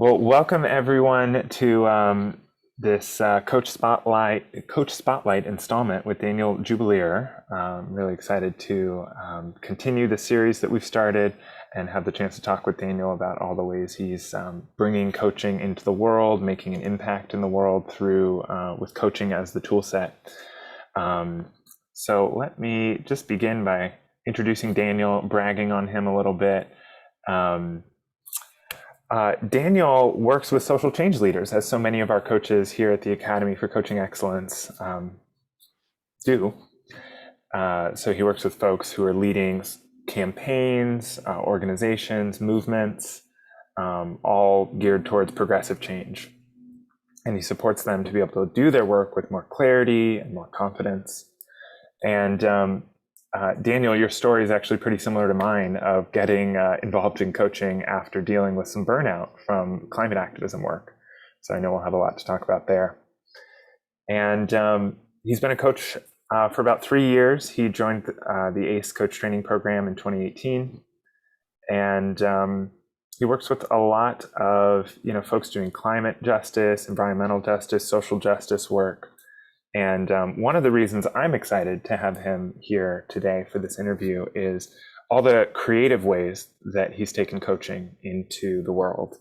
Well, welcome everyone to this Coach Spotlight installment with Daniel Jubelirer. Really excited to continue the series that we've started and have the chance to talk with Daniel about all the ways he's bringing coaching into the world, making an impact in the world through with coaching as the tool set. So let me just begin by introducing Daniel, bragging on him a little bit. Daniel works with social change leaders, as so many of our coaches here at the Academy for Coaching Excellence do. So he works with folks who are leading campaigns, organizations, movements, all geared towards progressive change. And he supports them to be able to do their work with more clarity and more confidence. And Daniel, your story is actually pretty similar to mine of getting involved in coaching after dealing with some burnout from climate activism work. So I know we'll have a lot to talk about there. And he's been a coach for about 3 years. He joined the ACE coach training program in 2018. And he works with a lot of folks doing climate justice, environmental justice, social justice work. And one of the reasons I'm excited to have him here today for this interview is all the creative ways that he's taken coaching into the world.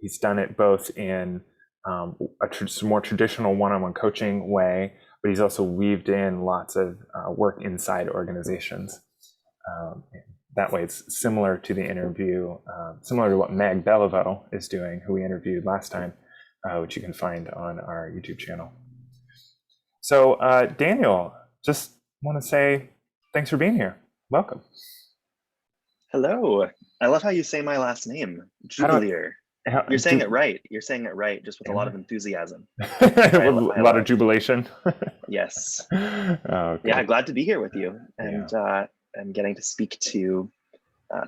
He's done it both in a more traditional one-on-one coaching way, but he's also weaved in lots of work inside organizations. That way it's similar to the interview, similar to what Meg Belleville is doing, who we interviewed last time. Which you can find on our YouTube channel. So Daniel, just want to say thanks for being here. Welcome. Hello. I love how you say my last name, Jubelirer. You're saying it right. You're saying it right, just with a lot of enthusiasm. A lot of jubilation. Yes. Okay. Yeah, glad to be here with you and getting to speak to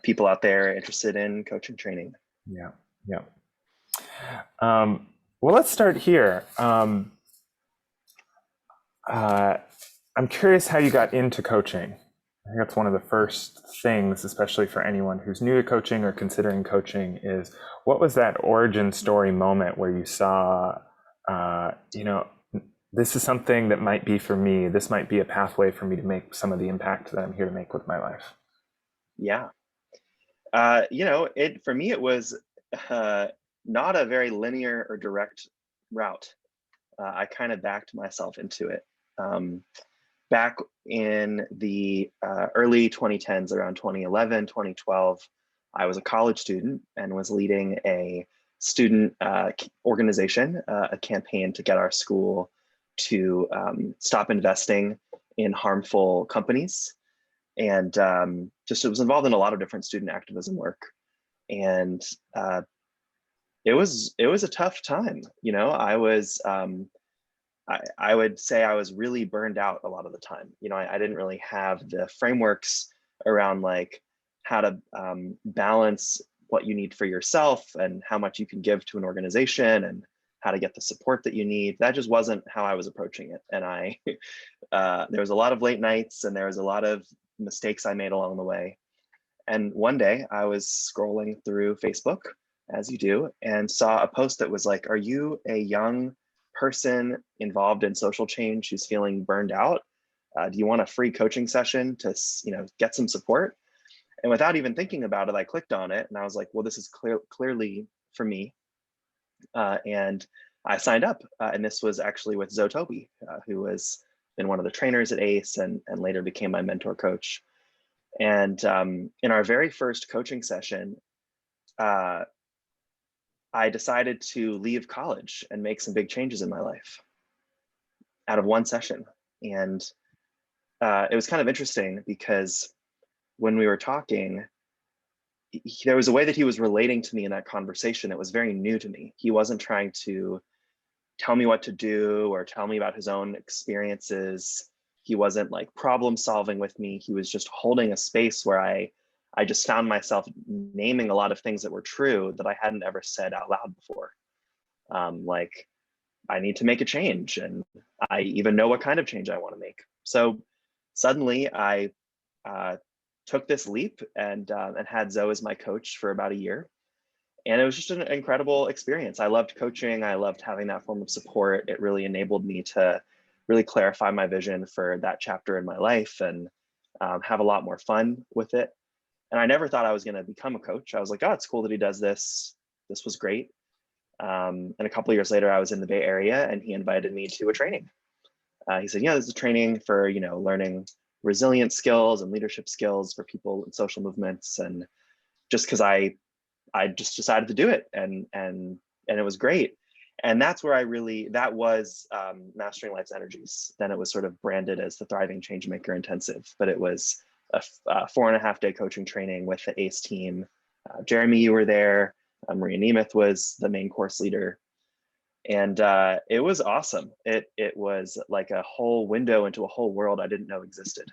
people out there interested in coaching training. Yeah. Well, let's start here. I'm curious how you got into coaching. I think that's one of the first things, especially for anyone who's new to coaching or considering coaching, is what was that origin story moment where you saw, this is something that might be for me. This might be a pathway for me to make some of the impact that I'm here to make with my life. Yeah. For me, it was not a very linear or direct route. I kind of backed myself into it. Back in the early 2010s, around 2011, 2012, I was a college student and was leading a student organization, a campaign to get our school to stop investing in harmful companies. And just was involved in a lot of different student activism work. And it was a tough time. I would say I was really burned out a lot of the time. I didn't really have the frameworks around like how to balance what you need for yourself and how much you can give to an organization and how to get the support that you need. That just wasn't how I was approaching it. And there was a lot of late nights and there was a lot of mistakes I made along the way. And one day I was scrolling through Facebook, as you do, and saw a post that was like, are you a young person involved in social change who's feeling burned out? Do you want a free coaching session to get some support? And without even thinking about it, I clicked on it and I was like, well, this is clearly for me. And I signed up. And this was actually with Zotobi, who has been one of the trainers at ACE and later became my mentor coach. And in our very first coaching session, I decided to leave college and make some big changes in my life out of one session. And it was kind of interesting because when we were talking, there was a way that he was relating to me in that conversation that was very new to me. He wasn't trying to tell me what to do or tell me about his own experiences. He wasn't like problem solving with me. He was just holding a space where I just found myself naming a lot of things that were true that I hadn't ever said out loud before. Like, I need to make a change, and I even know what kind of change I want to make. So suddenly I took this leap and had Zoe as my coach for about a year. And it was just an incredible experience. I loved coaching. I loved having that form of support. It really enabled me to really clarify my vision for that chapter in my life and have a lot more fun with it. And I never thought I was going to become a coach. I was like, oh, it's cool that he does this. This was great. And a couple of years later, I was in the Bay Area and he invited me to a training. He said, yeah, there's a training for, learning resilience skills and leadership skills for people in social movements. And just because I just decided to do it, and it was great. And that's where that was Mastering Life's Energies. Then it was sort of branded as the Thriving Changemaker Intensive, but it was a 4.5-day coaching training with the ACE team. Jeremy, you were there. Maria Nemeth was the main course leader. And it was awesome. It was like a whole window into a whole world I didn't know existed.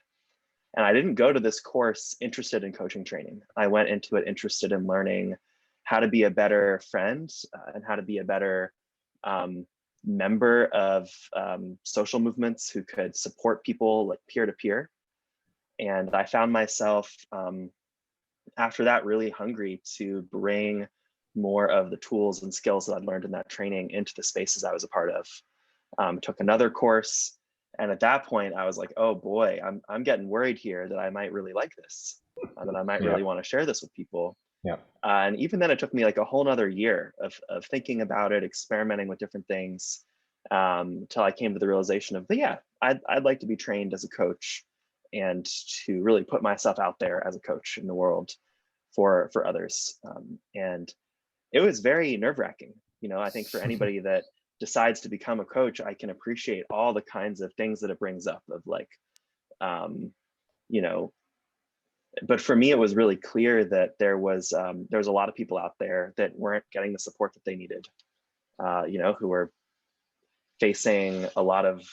And I didn't go to this course interested in coaching training. I went into it interested in learning how to be a better friend and how to be a better member of social movements who could support people like peer to peer. And I found myself after that really hungry to bring more of the tools and skills that I'd learned in that training into the spaces I was a part of. Took another course. And at that point, I was like, oh boy, I'm getting worried here that I might really like this, that I might really want to share this with people. Yeah. And even then, it took me like a whole nother year of thinking about it, experimenting with different things, till I came to the realization of, yeah, I'd like to be trained as a coach and to really put myself out there as a coach in the world for others. And it was very nerve-wracking. I think for anybody that decides to become a coach, I can appreciate all the kinds of things that it brings up of like, but for me, it was really clear that there was a lot of people out there that weren't getting the support that they needed, who were facing a lot of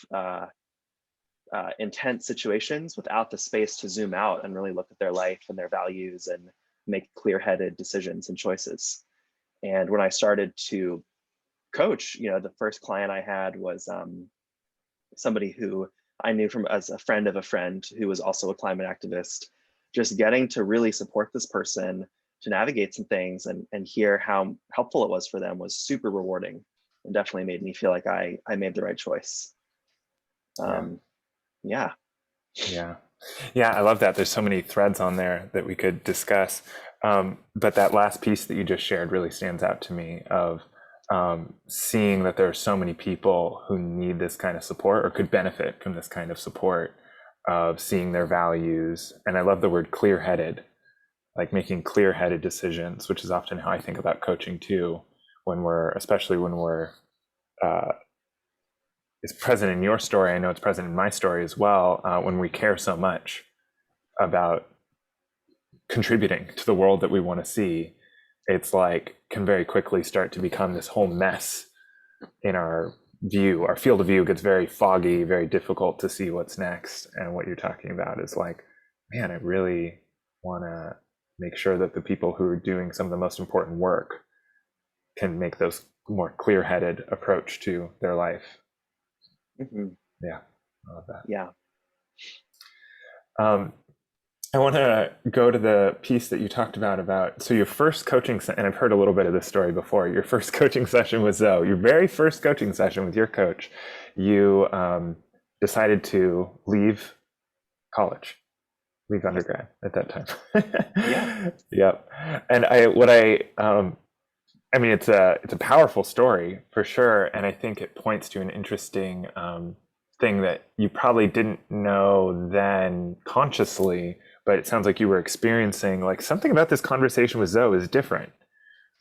intense situations without the space to zoom out and really look at their life and their values and make clear-headed decisions and choices. And when I started to coach, the first client I had was somebody who I knew from as a friend of a friend who was also a climate activist. Just getting to really support this person to navigate some things and hear how helpful it was for them was super rewarding, and definitely made me feel like I made the right choice. Yeah. I love that. There's so many threads on there that we could discuss. But that last piece that you just shared really stands out to me of seeing that there are so many people who need this kind of support or could benefit from this kind of support, of seeing their values. And I love the word clear-headed, like making clear-headed decisions, which is often how I think about coaching too, especially when it's present in your story. I know it's present in my story as well. When we care so much about contributing to the world that we want to see, it's like can very quickly start to become this whole mess in our view. Our field of view gets very foggy, very difficult to see what's next. And what you're talking about is like, man, I really want to make sure that the people who are doing some of the most important work can make those more clear-headed approach to their life. Mm-hmm. Yeah, I love that. Yeah. I want to go to the piece that you talked about, so your first coaching, and I've heard a little bit of this story before, your first coaching session with Zoe, your very first coaching session with your coach, you decided to leave college, leave undergrad at that time. Yeah. Yep. And I mean, it's a powerful story for sure. And I think it points to an interesting thing that you probably didn't know then consciously, but it sounds like you were experiencing, like something about this conversation with Zoe is different.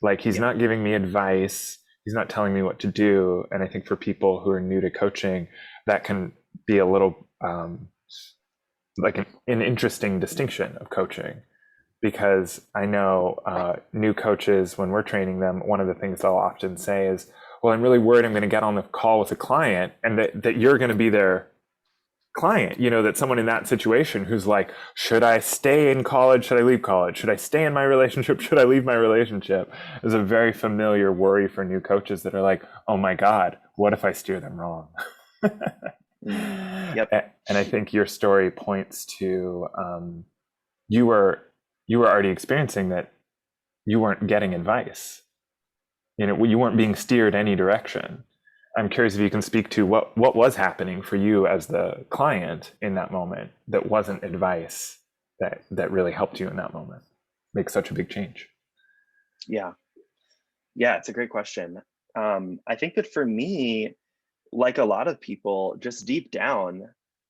Like he's not giving me advice. He's not telling me what to do. And I think for people who are new to coaching, that can be a little like an interesting distinction of coaching. Because I know new coaches, when we're training them, one of the things they'll often say is, well, I'm really worried I'm going to get on the call with a client and that you're going to be their client, that someone in that situation who's like, should I stay in college? Should I leave college? Should I stay in my relationship? Should I leave my relationship? Is a very familiar worry for new coaches that are like, oh my God, what if I steer them wrong? Yep. And I think your story points to you were already experiencing that you weren't getting advice You weren't being steered any direction. I'm curious if you can speak to what was happening for you as the client in that moment that wasn't advice that really helped you in that moment make such a big change. Yeah. Yeah, it's a great question. I think that for me, like a lot of people, just deep down,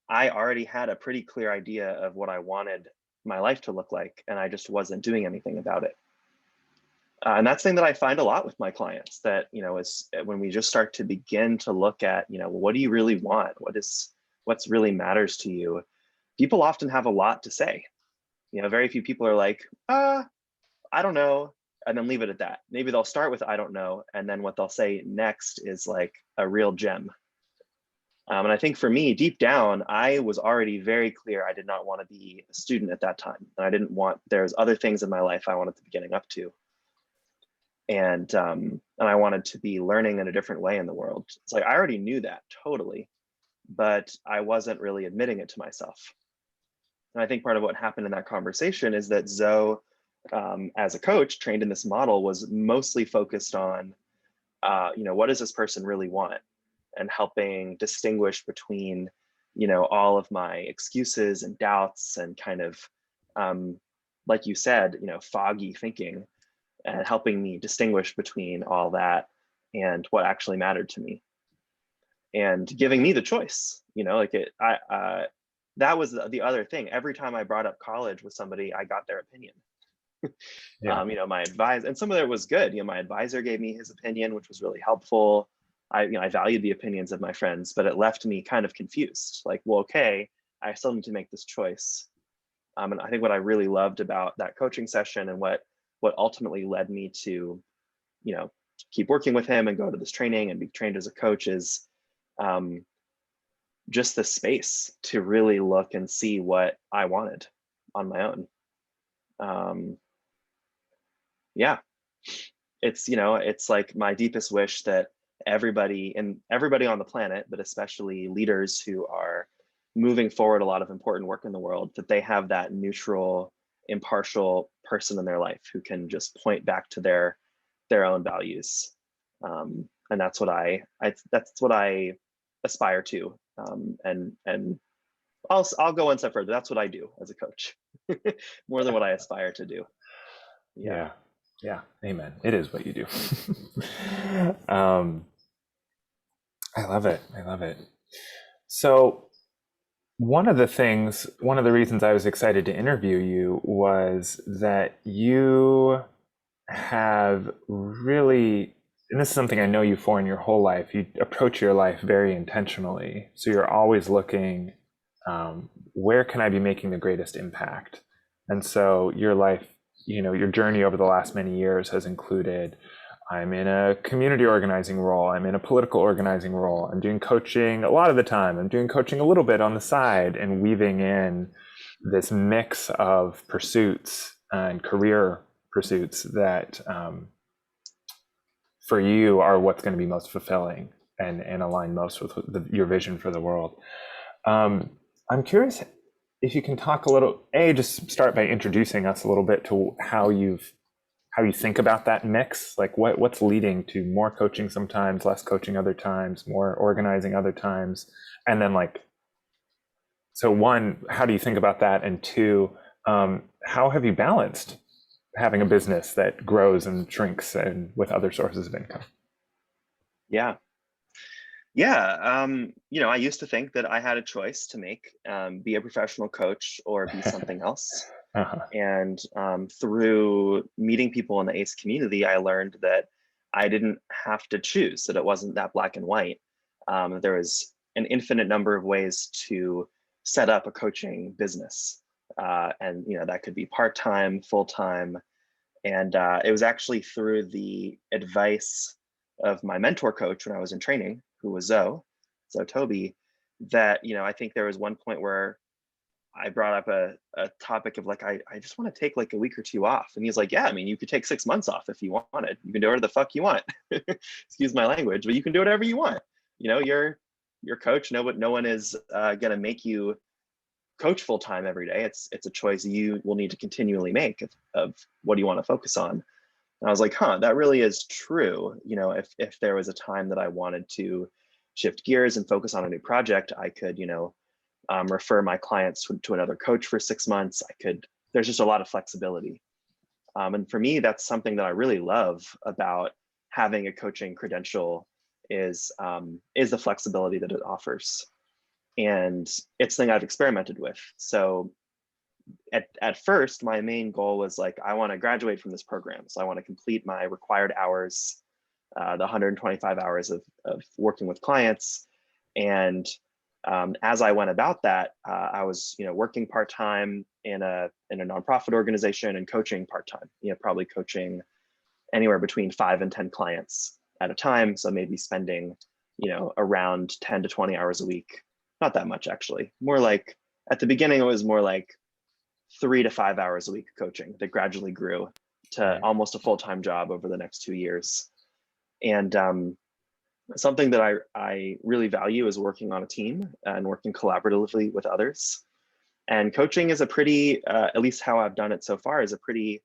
I already had a pretty clear idea of what I wanted my life to look like, and I just wasn't doing anything about it. And that's the thing that I find a lot with my clients, that, is when we just start to begin to look at, what do you really want? What's really matters to you? People often have a lot to say. Very few people are like, I don't know, and then leave it at that. Maybe they'll start with, I don't know. And then what they'll say next is like a real gem. And I think for me, deep down, I was already very clear I did not want to be a student at that time. And I didn't want, there's other things in my life I wanted to be getting up to. And I wanted to be learning in a different way in the world. It's like, I already knew that totally, but I wasn't really admitting it to myself. And I think part of what happened in that conversation is that Zoe, as a coach trained in this model, was mostly focused on, what does this person really want? And helping distinguish between, all of my excuses and doubts and kind of, like you said, foggy thinking, and helping me distinguish between all that and what actually mattered to me, and giving me the choice. That was the other thing. Every time I brought up college with somebody, I got their opinion. Yeah. My advice, and some of it was good. My advisor gave me his opinion, which was really helpful. I valued the opinions of my friends, but it left me kind of confused. Like, well, okay, I still need to make this choice. And I think what I really loved about that coaching session, and what ultimately led me to, keep working with him and go to this training and be trained as a coach, is just the space to really look and see what I wanted on my own. Yeah, it's like my deepest wish that everybody on the planet, but especially leaders who are moving forward a lot of important work in the world, that they have that neutral, impartial person in their life who can just point back to their own values. And that's what I aspire to. And I'll go one step further. That's what I do as a coach, more than what I aspire to do. Yeah. Amen. It is what you do. I love it. So one of the reasons I was excited to interview you was that you have really, and this is something I know you for in your whole life, you approach your life very intentionally. So you're always looking, where can I be making the greatest impact? And so your life, your journey over the last many years has included, I'm in a community organizing role, I'm in a political organizing role, I'm doing coaching a lot of the time, I'm doing coaching a little bit on the side, and weaving in this mix of pursuits and career pursuits that for you are what's going to be most fulfilling and align most with your vision for the world. I'm curious if you can talk a little, just start by introducing us a little bit to how you think about that mix, like what's leading to more coaching sometimes, less coaching other times, more organizing other times, and then so one, how do you think about that? And two, how have you balanced having a business that grows and shrinks and with other sources of income? Yeah. I used to think that I had a choice to make, be a professional coach or be something else. Uh-huh. And through meeting people in the ACE community, I learned that I didn't have to choose, that it wasn't that black and white. There was an infinite number of ways to set up a coaching business. And that could be part-time, full-time. And it was actually through the advice of my mentor coach when I was in training, who was Zoe Toby, that, I think there was one point where I brought up a topic of like, I just want to take like a week or two off. And he's like, yeah, I mean, you could take 6 months off if you wanted. You can do whatever the fuck you want. Excuse my language, but you can do whatever you want. You're coach. No one is going to make you coach full time every day. It's a choice you will need to continually make of what do you want to focus on. And I was like, huh, that really is true. You know, if there was a time that I wanted to shift gears and focus on a new project, I could, refer my clients to another coach for 6 months. There's just a lot of flexibility. And for me, that's something that I really love about having a coaching credential is the flexibility that it offers. And it's something I've experimented with. So at first, my main goal was like, I want to graduate from this program. So I want to complete my required hours, the 125 hours of working with clients. And as I went about that, I was, working part-time in a nonprofit organization and coaching part-time, probably coaching anywhere between 5 and 10 clients at a time. So maybe spending, around 10 to 20 hours a week. Not that much, actually. More like, at the beginning, it was more like 3 to 5 hours a week coaching that gradually grew to almost a full-time job over the next 2 years. And something that I really value is working on a team and working collaboratively with others. And coaching is a pretty, at least how I've done it so far, is a pretty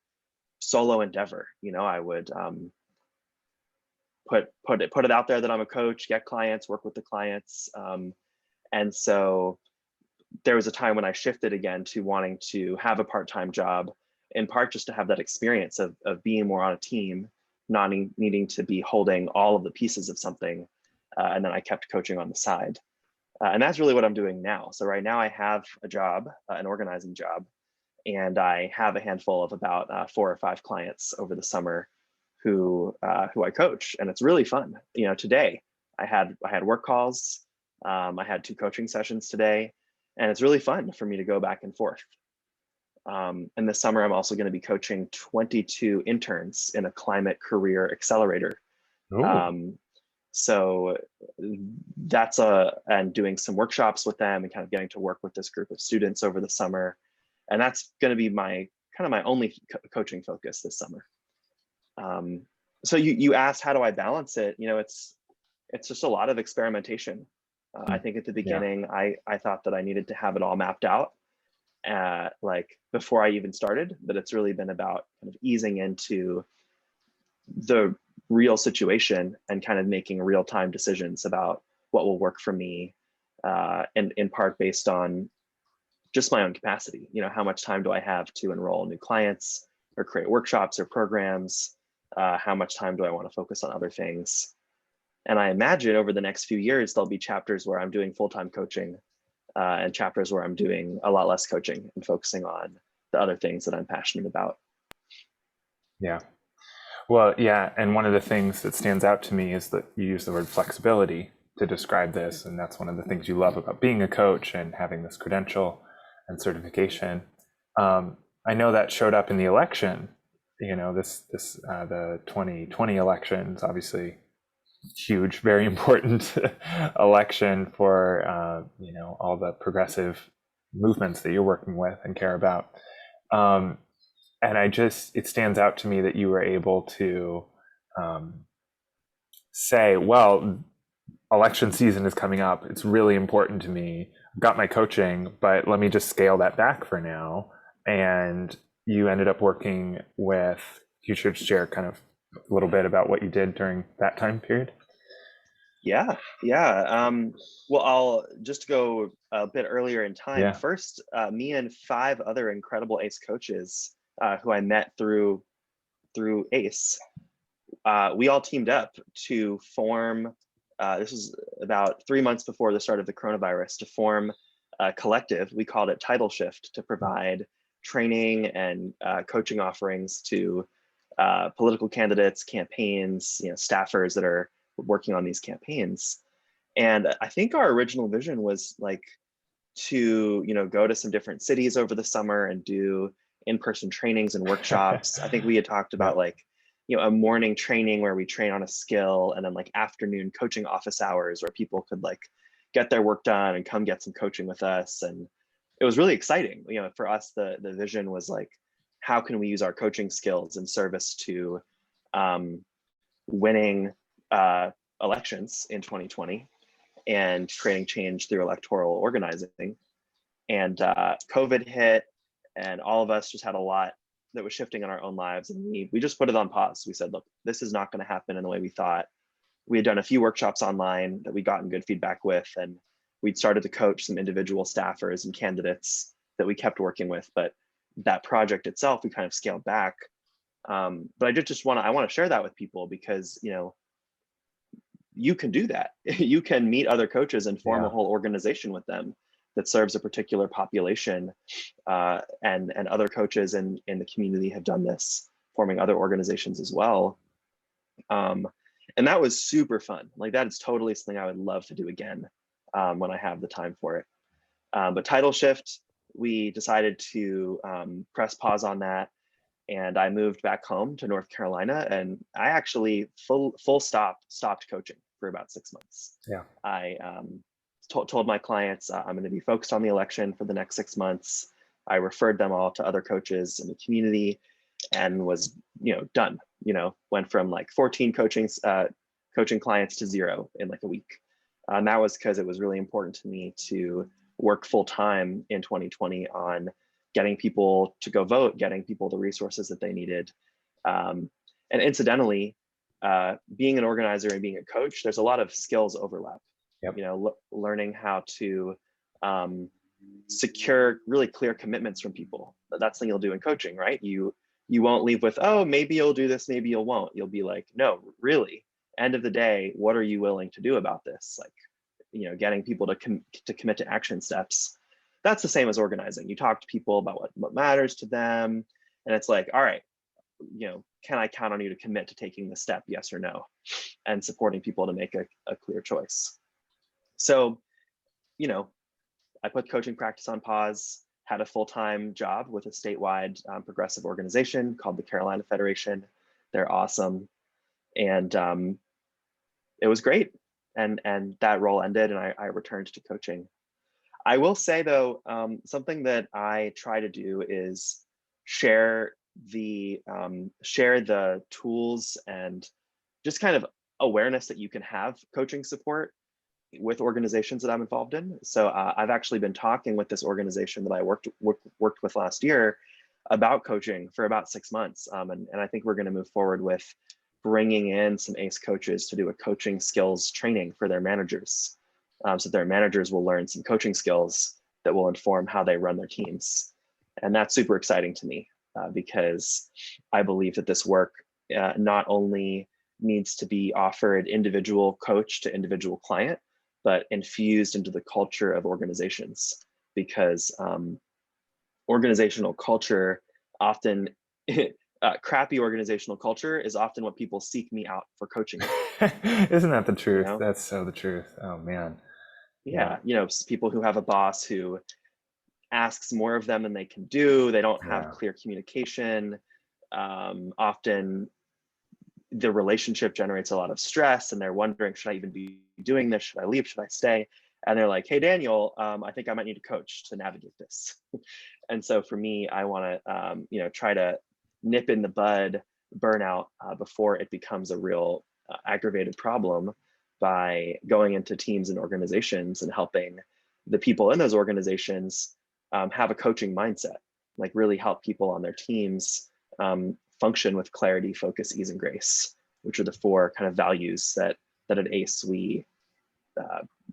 solo endeavor. I would put it out there that I'm a coach, get clients, work with the clients. And so there was a time when I shifted again to wanting to have a part-time job, in part just to have that experience of being more on a team, not needing to be holding all of the pieces of something. And then I kept coaching on the side. And that's really what I'm doing now. So right now I have a job, an organizing job, and I have a handful of about 4 or 5 clients over the summer who I coach, and it's really fun. Today I had work calls. I had 2 coaching sessions today, and it's really fun for me to go back and forth. And this summer, I'm also going to be coaching 22 interns in a climate career accelerator. So that's and doing some workshops with them and kind of getting to work with this group of students over the summer. And that's going to be my only coaching focus this summer. So you asked, how do I balance it? It's just a lot of experimentation. I think at the beginning, I thought that I needed to have it all mapped out, like before I even started, but it's really been about kind of easing into the real situation and kind of making real-time decisions about what will work for me, and in part based on just my own capacity. How much time do I have to enroll new clients or create workshops or programs? How much time do I want to focus on other things? And I imagine over the next few years, there'll be chapters where I'm doing full-time coaching, and chapters where I'm doing a lot less coaching and focusing on the other things that I'm passionate about. Yeah. Well, yeah. And one of the things that stands out to me is that you use the word flexibility to describe this. And that's one of the things you love about being a coach and having this credential and certification. I know that showed up in the election, the 2020 elections, obviously huge, very important election for, all the progressive movements that you're working with and care about. And it stands out to me that you were able to say, well, election season is coming up. It's really important to me. I've got my coaching, but let me just scale that back for now. And you ended up working with, you should share kind of a little bit about what you did during that time period. Yeah. Well, I'll just go a bit earlier in time. First, me and 5 other incredible ACE coaches who I met through ACE, we all teamed up to form, this was about 3 months before the start of the coronavirus, to form a collective. We called it Title Shift, to provide training and coaching offerings to political candidates, campaigns, staffers that are working on these campaigns. And I think our original vision was like to, go to some different cities over the summer and do in-person trainings and workshops. I think we had talked about like, a morning training where we train on a skill, and then like afternoon coaching office hours where people could like get their work done and come get some coaching with us. And it was really exciting. For us, the vision was like, how can we use our coaching skills in service to winning elections in 2020 and creating change through electoral organizing. And COVID hit, and all of us just had a lot that was shifting in our own lives, and we just put it on pause. We said, look, this is not going to happen in the way we thought. We had done a few workshops online that we'd gotten good feedback with, and we'd started to coach some individual staffers and candidates that we kept working with. But that project itself, we kind of scaled back. But I want to share that with people, because, you know, you can do that. You can meet other coaches and form a whole organization with them that serves a particular population. And other coaches in the community have done this, forming other organizations as well. And that was super fun. Like, that is totally something I would love to do again when I have the time for it. But title shift, we decided to press pause on that. And I moved back home to North Carolina, and I actually stopped coaching for about 6 months. Yeah. I told my clients I'm going to be focused on the election for the next 6 months. I referred them all to other coaches in the community, and was, you know, done. You know, went from like 14 coaching clients to 0 in like a week. And that was because it was really important to me to work full time in 2020 on getting people to go vote, getting people the resources that they needed. And incidentally, being an organizer and being a coach, there's a lot of skills overlap. Yep. You know, learning how to secure really clear commitments from people. That's something you'll do in coaching, right? You won't leave with, oh, maybe you'll do this, maybe you won't. You'll be like, no, really, end of the day, what are you willing to do about this? Like, you know, getting people to commit to action steps. That's the same as organizing. You talk to people about what matters to them, and it's like, all right, you know, can I count on you to commit to taking the step, yes or no, and supporting people to make a clear choice. So, you know, I put coaching practice on pause, had a full-time job with a statewide progressive organization called the Carolina Federation. They're awesome. And it was great. And that role ended, and I returned to coaching. I will say though, something that I try to do is share the tools and just kind of awareness that you can have coaching support with organizations that I'm involved in. So I've actually been talking with this organization that I worked with last year about coaching for about 6 months. And I think we're going to move forward with bringing in some ACE coaches to do a coaching skills training for their managers. So their managers will learn some coaching skills that will inform how they run their teams. And that's super exciting to me because I believe that this work not only needs to be offered individual coach to individual client, but infused into the culture of organizations, because organizational culture often, crappy organizational culture is often what people seek me out for coaching. Isn't that the truth? You know? That's so the truth. Oh man. Yeah, you know, people who have a boss who asks more of them than they can do. They don't have clear communication. Often the relationship generates a lot of stress, and they're wondering, should I even be doing this? Should I leave? Should I stay? And they're like, hey, Daniel, I think I might need a coach to navigate this. And so for me, I want to, you know, try to nip in the bud burnout before it becomes a real aggravated problem by going into teams and organizations and helping the people in those organizations have a coaching mindset, like really help people on their teams function with clarity, focus, ease, and grace, which are the 4 kind of values that at ACE we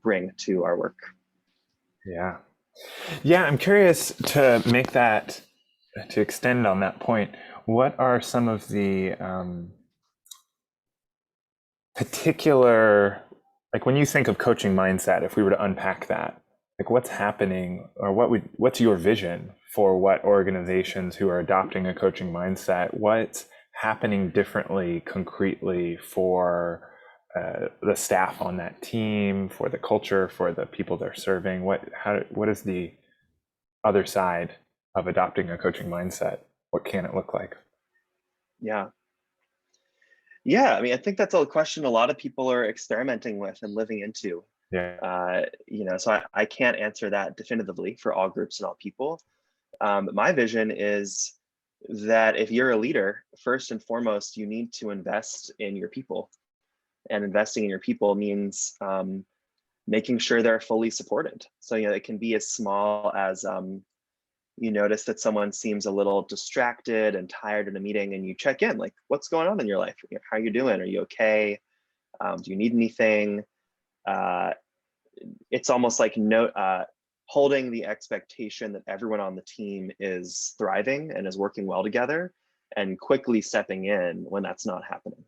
bring to our work. Yeah. Yeah, I'm curious to make that, to extend on that point. What are some of the particular, like when you think of coaching mindset, if we were to unpack that, like what's happening, or what's your vision for what organizations who are adopting a coaching mindset, what's happening differently, concretely for the staff on that team, for the culture, for the people they're serving? What is the other side of adopting a coaching mindset? What can it look like? Yeah, I mean, I think that's a question a lot of people are experimenting with and living into. Yeah. You know, so I can't answer that definitively for all groups and all people. But my vision is that if you're a leader, first and foremost, you need to invest in your people. And investing in your people means making sure they're fully supported. So, you know, it can be as small as, you you notice that someone seems a little distracted and tired in a meeting, and you check in, like, what's going on in your life? How are you doing? Are you okay? Do you need anything? It's almost like holding the expectation that everyone on the team is thriving and is working well together, and quickly stepping in when that's not happening,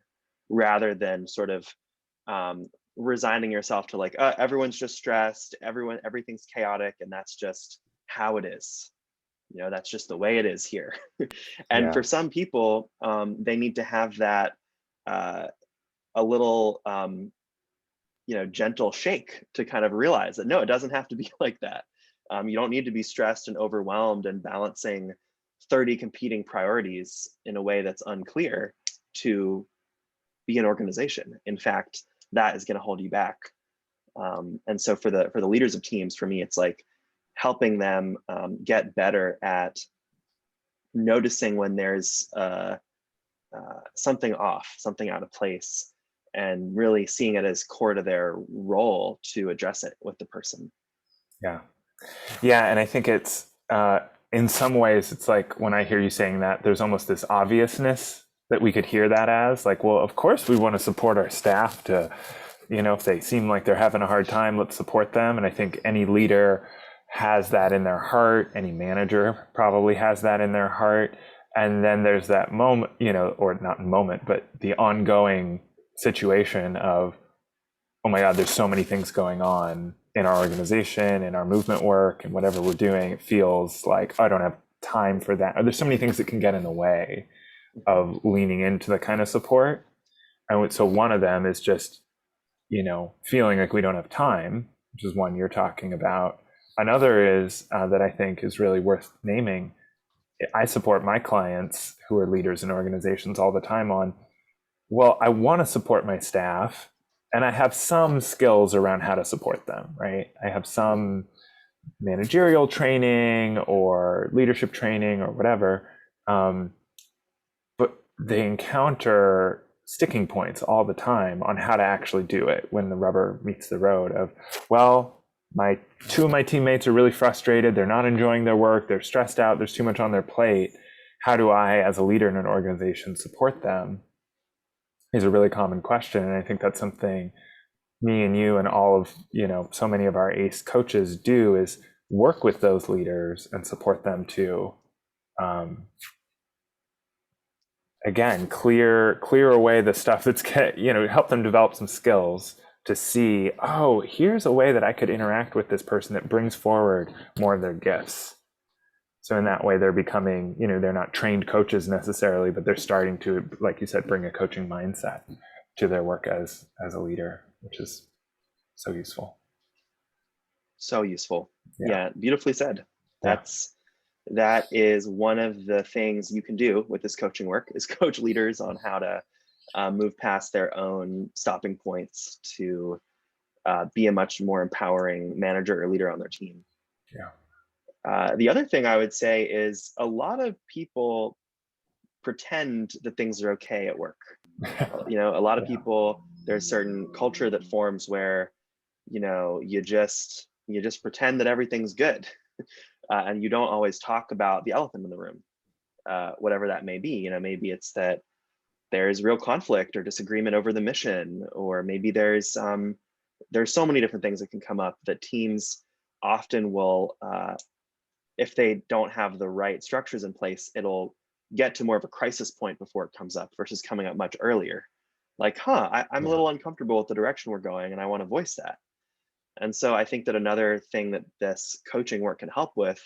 rather than sort of resigning yourself to like, everyone's just stressed, everything's chaotic, and that's just how it is. That's just the way it is here. And Yeah. for some people, they need to have that a little gentle shake to kind of realize that no, it doesn't have to be like that. You don't need to be stressed and overwhelmed and balancing 30 competing priorities in a way that's unclear to be an organization. In fact, that is going to hold you back. And so for the leaders of teams, for me, it's like helping them get better at noticing when there's something off, something out of place, and really seeing it as core to their role to address it with the person. Yeah. Yeah. And I think it's, in some ways, it's like when I hear you saying that, there's almost this obviousness that we could hear that as like, well, of course we want to support our staff to, if they seem like they're having a hard time, let's support them. And I think any leader has that in their heart. Any manager probably has that in their heart. And then there's that moment, or not moment, but the ongoing situation of, oh my God, there's so many things going on in our organization, in our movement work, and whatever we're doing. It feels like I don't have time for that. Or there's so many things that can get in the way of leaning into the kind of support. And so one of them is just, feeling like we don't have time, which is one you're talking about. Another is that I think is really worth naming. I support my clients who are leaders in organizations all the time on, well, I want to support my staff and I have some skills around how to support them, right? I have some managerial training or leadership training or whatever. But they encounter sticking points all the time on how to actually do it when the rubber meets the road of, well, two of my teammates are really frustrated. They're not enjoying their work. They're stressed out. There's too much on their plate. How do I, as a leader in an organization, support them? Is a really common question. And I think that's something me and you and all of, so many of our ACE coaches do, is work with those leaders and support them to, again, clear away the stuff that's, help them develop some skills to see, oh, here's a way that I could interact with this person that brings forward more of their gifts. So in that way, they're becoming, they're not trained coaches necessarily, but they're starting to, like you said, bring a coaching mindset to their work as a leader, which is so useful. So useful. Yeah, beautifully said. Yeah. That is one of the things you can do with this coaching work, is coach leaders on how to move past their own stopping points to be a much more empowering manager or leader on their team. Yeah. The other thing I would say is a lot of people pretend that things are okay at work. A lot of people, there's certain culture that forms where, you just pretend that everything's good. And you don't always talk about the elephant in the room, whatever that may be. Maybe it's that there's real conflict or disagreement over the mission, or maybe there's so many different things that can come up that teams often will, if they don't have the right structures in place, it'll get to more of a crisis point before it comes up versus coming up much earlier. Like, I'm a little uncomfortable with the direction we're going and I want to voice that. And so I think that another thing that this coaching work can help with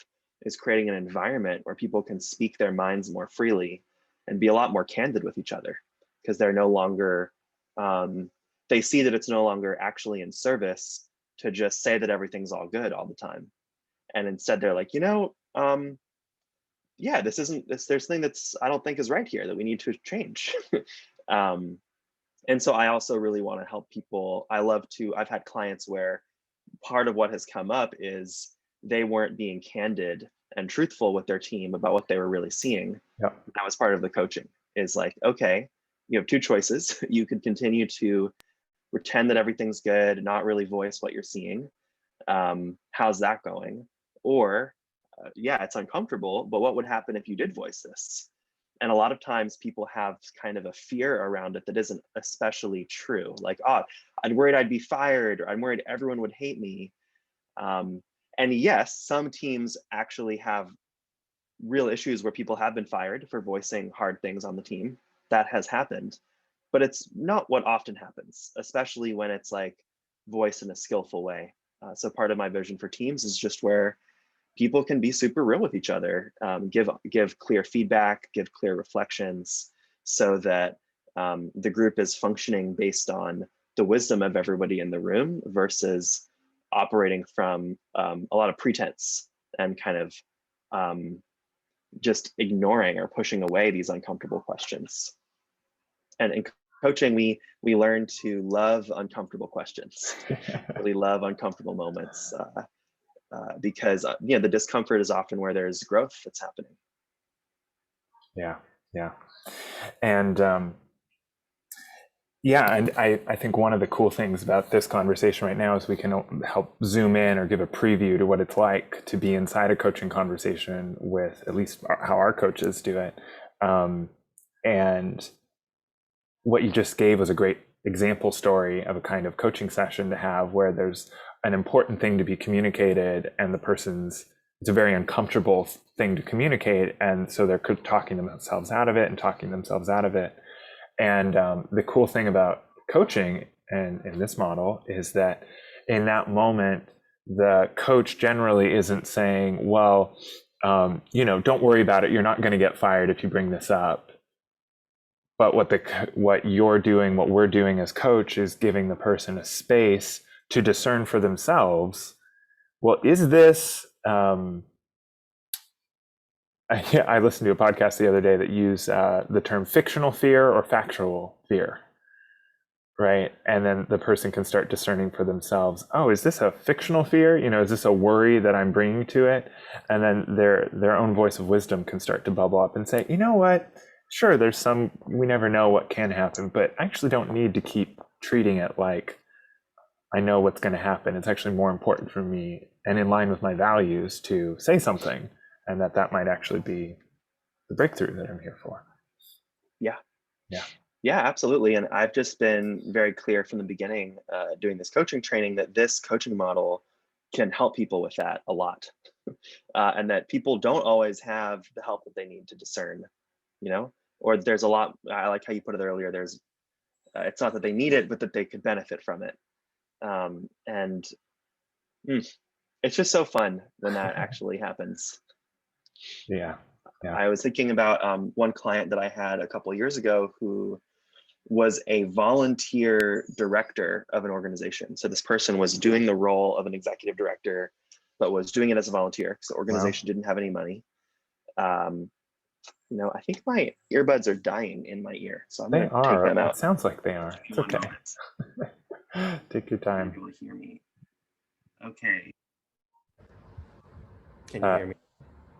is creating an environment where people can speak their minds more freely and be a lot more candid with each other, because they're no longer, they see that it's no longer actually in service to just say that everything's all good all the time. And instead they're like, yeah, there's something that's, I don't think is right here that we need to change. And so I also really want to help people. I've had clients where part of what has come up is they weren't being candid and truthful with their team about what they were really seeing. Yep. That was part of the coaching, is like, okay, you have two choices. You could continue to pretend that everything's good, not really voice what you're seeing. How's that going? Or yeah, it's uncomfortable, but what would happen if you did voice this? And a lot of times people have kind of a fear around it that isn't especially true. Like, oh, I'm worried I'd be fired, or I'm worried everyone would hate me. And yes, some teams actually have real issues where people have been fired for voicing hard things on the team. That has happened, but it's not what often happens, especially when it's like voiced in a skillful way. So part of my vision for teams is just where people can be super real with each other, give clear feedback, give clear reflections, so that the group is functioning based on the wisdom of everybody in the room versus operating from a lot of pretense and kind of just ignoring or pushing away these uncomfortable questions. And in coaching, we learn to love uncomfortable questions, really love uncomfortable moments. Because the discomfort is often where there's growth that's happening. Yeah, yeah. And yeah, and I think one of the cool things about this conversation right now is we can help zoom in or give a preview to what it's like to be inside a coaching conversation with at least how our coaches do it. And what you just gave was a great example story of a kind of coaching session to have where there's an important thing to be communicated and it's a very uncomfortable thing to communicate, and so they're talking themselves out of it. And the cool thing about coaching and in this model is that in that moment, the coach generally isn't saying, well, don't worry about it, you're not going to get fired if you bring this up. But what we're doing as coach is giving the person a space to discern for themselves, well, is this, I listened to a podcast the other day that used the term fictional fear or factual fear, right? And then the person can start discerning for themselves, oh, is this a fictional fear? Is this a worry that I'm bringing to it? And then their own voice of wisdom can start to bubble up and say, you know what? Sure, we never know what can happen, but I actually don't need to keep treating it like I know what's going to happen. It's actually more important for me and in line with my values to say something, and that might actually be the breakthrough that I'm here for. Yeah. Yeah. Yeah, absolutely. And I've just been very clear from the beginning doing this coaching training that this coaching model can help people with that a lot. And that people don't always have the help that they need to discern, or there's a lot, I like how you put it earlier, it's not that they need it, but that they could benefit from it. And it's just so fun when that actually happens. Yeah. I was thinking about one client that I had a couple of years ago who was a volunteer director of an organization. So this person was doing the role of an executive director, but was doing it as a volunteer because the organization didn't have any money. I think my earbuds are dying in my ear, so I'm going to take them out. It sounds like they are. It's okay. Take your time. You'll hear me. Okay. Can you hear me?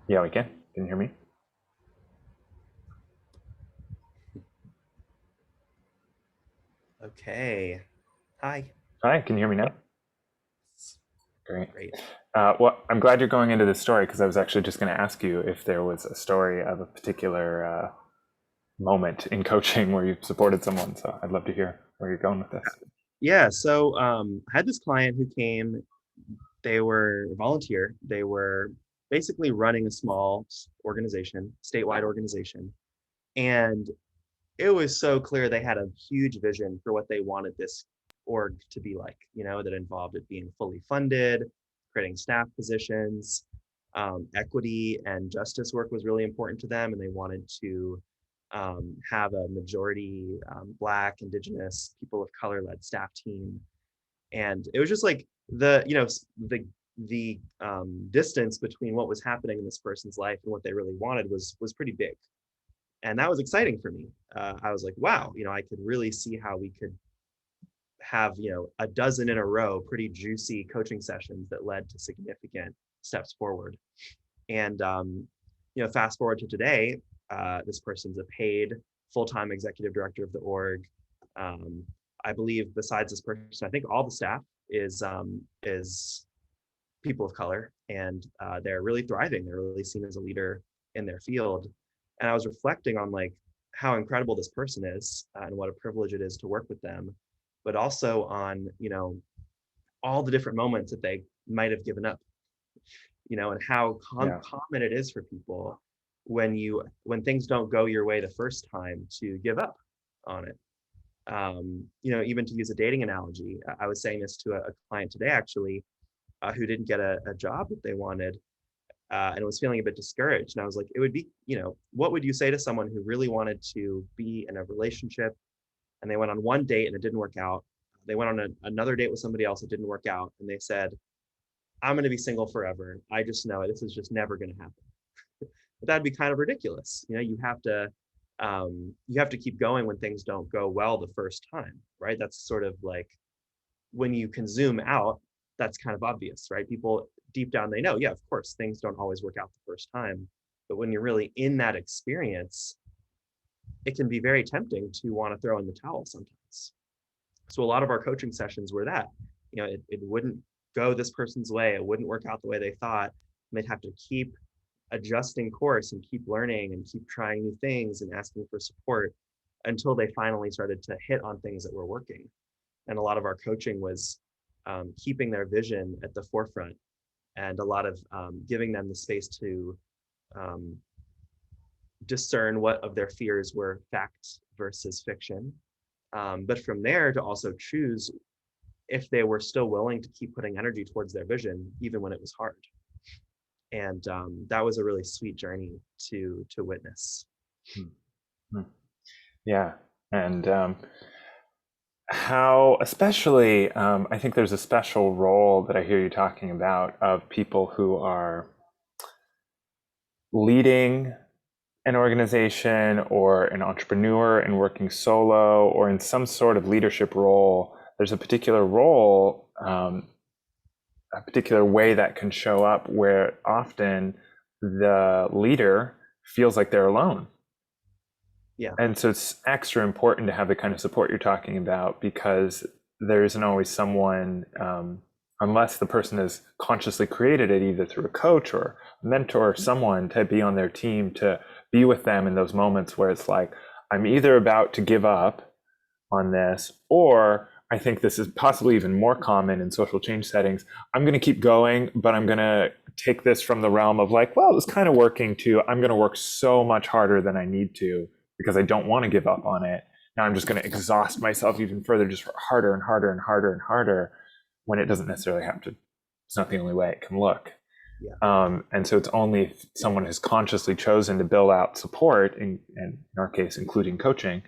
Yeah, we can. Can you hear me? Okay. Hi. Hi, can you hear me now? Great. Well, I'm glad you're going into this story because I was actually just going to ask you if there was a story of a particular moment in coaching where you supported someone. So I'd love to hear where you're going with this. Yeah. So I had this client who came. They were a volunteer. They were basically running a small organization, statewide organization. And it was so clear they had a huge vision for what they wanted this org to be like, that involved it being fully funded, creating staff positions, equity and justice work was really important to them. And they wanted to have a majority Black, Indigenous, people of color led staff team. And it was just like the distance between what was happening in this person's life and what they really wanted was pretty big. And that was exciting for me. I was like, wow, I could really see how we could have, a dozen in a row, pretty juicy coaching sessions that led to significant steps forward. And, fast forward to today, this person's a paid full-time executive director of the org. I believe besides this person, I think all the staff is people of color, and they're really thriving. They're really seen as a leader in their field. And I was reflecting on like how incredible this person is, and what a privilege it is to work with them, but also on, all the different moments that they might have given up, and how Yeah. common it is for people when things don't go your way the first time to give up on it. Even to use a dating analogy, I was saying this to a client today actually, who didn't get a job that they wanted, and was feeling a bit discouraged. And I was like, it would be, what would you say to someone who really wanted to be in a relationship, and they went on one date and it didn't work out? They went on another date with somebody else, it didn't work out, and they said, I'm going to be single forever. I just know this is just never going to happen. But that'd be kind of ridiculous. You have to keep going when things don't go well the first time, right? That's sort of like, when you can zoom out, that's kind of obvious, right? People deep down, they know, yeah, of course, things don't always work out the first time. But when you're really in that experience, it can be very tempting to want to throw in the towel sometimes. So a lot of our coaching sessions were that, it wouldn't go this person's way. It wouldn't work out the way they thought. And they'd have to keep adjusting course and keep learning and keep trying new things and asking for support until they finally started to hit on things that were working. And a lot of our coaching was keeping their vision at the forefront, and a lot of giving them the space to discern what of their fears were fact versus fiction. But from there to also choose if they were still willing to keep putting energy towards their vision, even when it was hard. And that was a really sweet journey to witness. Yeah. And how, especially, I think there's a special role that I hear you talking about of people who are leading an organization or an entrepreneur and working solo or in some sort of leadership role. There's a particular role, a particular way that can show up where often the leader feels like they're alone. Yeah. And so it's extra important to have the kind of support you're talking about, because there isn't always someone, unless the person has consciously created it, either through a coach or a mentor or someone to be on their team, to be with them in those moments where it's like, I'm either about to give up on this, or I think this is possibly even more common in social change settings, I'm going to keep going, but I'm going to take this from the realm of like, well, it was kind of working, to I'm going to work so much harder than I need to because I don't want to give up on it. Now I'm just going to exhaust myself even further, just harder and harder and harder and harder, when it doesn't necessarily have to. It's not the only way it can look. Yeah. And so it's only if someone has consciously chosen to build out support, and in our case, including coaching,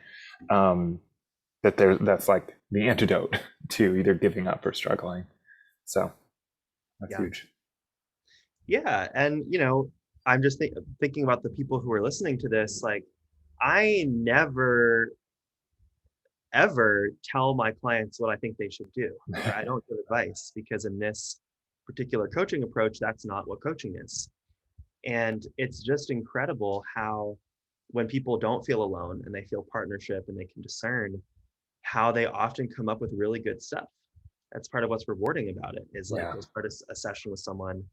that's like the antidote to either giving up or struggling. So that's huge. Yeah. And, I'm just thinking about the people who are listening to this. Like, I never, ever tell my clients what I think they should do. I don't give advice, because in this particular coaching approach, that's not what coaching is. And it's just incredible how, when people don't feel alone and they feel partnership and they can discern, how they often come up with really good stuff. That's part of what's rewarding about it, is like, you'll start a session with someone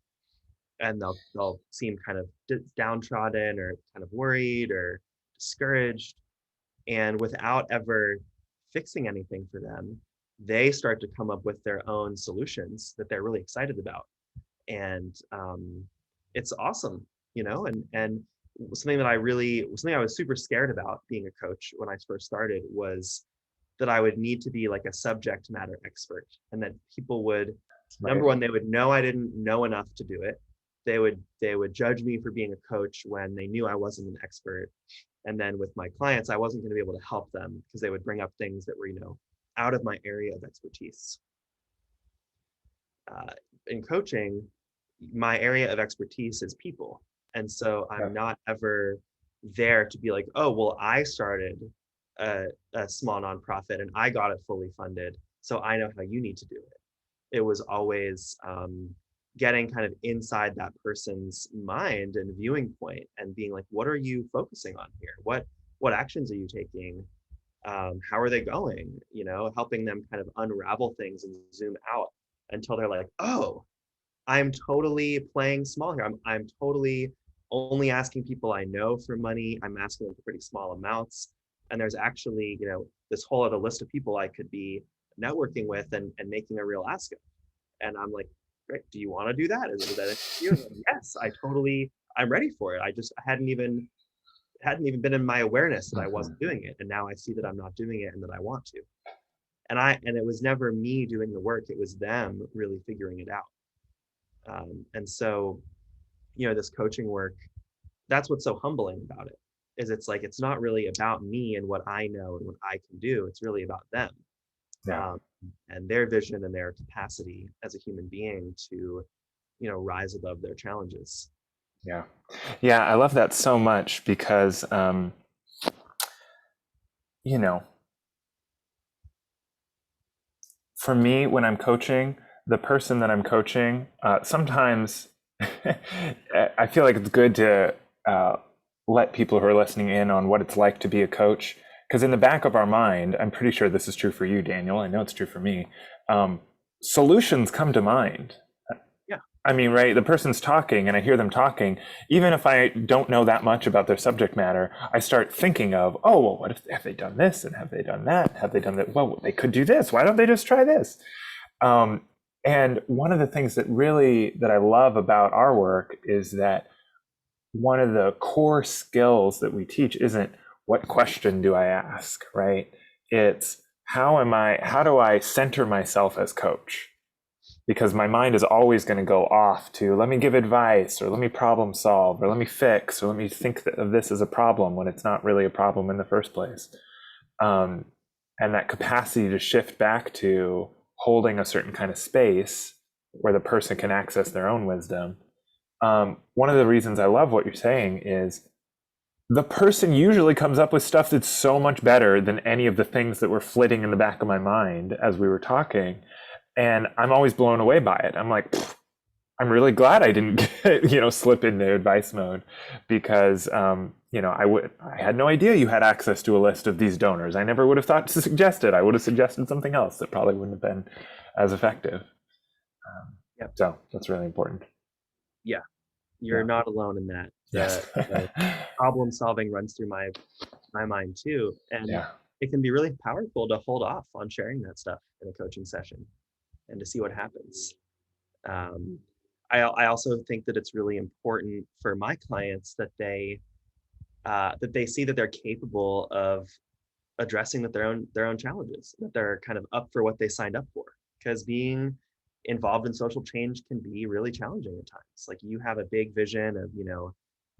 and they'll seem kind of downtrodden or kind of worried or discouraged, and without ever fixing anything for them, they start to come up with their own solutions that they're really excited about. And it's awesome, and something I was super scared about being a coach when I first started was that I would need to be like a subject matter expert, and that people would, number one, they would know I didn't know enough to do it. They would judge me for being a coach when they knew I wasn't an expert. And then with my clients, I wasn't going to be able to help them because they would bring up things that were, out of my area of expertise. In coaching, my area of expertise is people. And so I'm not ever there to be like, oh, well, I started a small nonprofit and I got it fully funded, so I know how you need to do it. It was always getting kind of inside that person's mind and viewing point and being like, what are you focusing on here? What actions are you taking? How are they going? Helping them kind of unravel things and zoom out until they're like, oh, I'm totally playing small here. I'm totally only asking people I know for money. I'm asking them for pretty small amounts. And there's actually, this whole other list of people I could be networking with and making a real ask of. And I'm like, great, do you want to do that? Is that you? And like, yes, I'm ready for it. I hadn't even been in my awareness that I Mhm. wasn't doing it. And now I see that I'm not doing it and that I want to. And it was never me doing the work, it was them really figuring it out. And so, this coaching work, that's what's so humbling about it, is it's like, it's not really about me and what I know and what I can do. It's really about them, Yeah. um, and their vision and their capacity as a human being to, rise above their challenges. Yeah. Yeah. I love that so much because, you know, for me, when I'm coaching, the person that I'm coaching, sometimes I feel like it's good to let people who are listening in on what it's like to be a coach. Because in the back of our mind, I'm pretty sure this is true for you, Daniel. I know it's true for me. Solutions come to mind. Yeah. I mean, right? The person's talking and I hear them talking. Even if I don't know that much about their subject matter, I start thinking of, oh, well, what if have they done this and have they done that? Have they done that? Well, they could do this. Why don't they just try this? Um, and one of the things that I love about our work is that one of the core skills that we teach isn't what question do I ask, right? It's how do I center myself as coach? Because my mind is always going to go off to let me give advice or let me problem solve or let me fix or let me think of this as a problem when it's not really a problem in the first place. Um, and that capacity to shift back to holding a certain kind of space where the person can access their own wisdom. One of the reasons I love what you're saying is the person usually comes up with stuff that's so much better than any of the things that were flitting in the back of my mind as we were talking. And I'm always blown away by it. I'm like, I'm really glad I didn't slip into advice mode because, I had no idea you had access to a list of these donors. I never would have thought to suggest it. I would have suggested something else that probably wouldn't have been as effective. Yep. So that's really important. Yeah. You're Yeah. not alone in that. Yes. The problem solving runs through my mind too. And Yeah. it can be really powerful to hold off on sharing that stuff in a coaching session and to see what happens. Um, I also think that it's really important for my clients that they see that they're capable of addressing their own challenges, that they're kind of up for what they signed up for. Because being involved in social change can be really challenging at times. Like, you have a big vision of,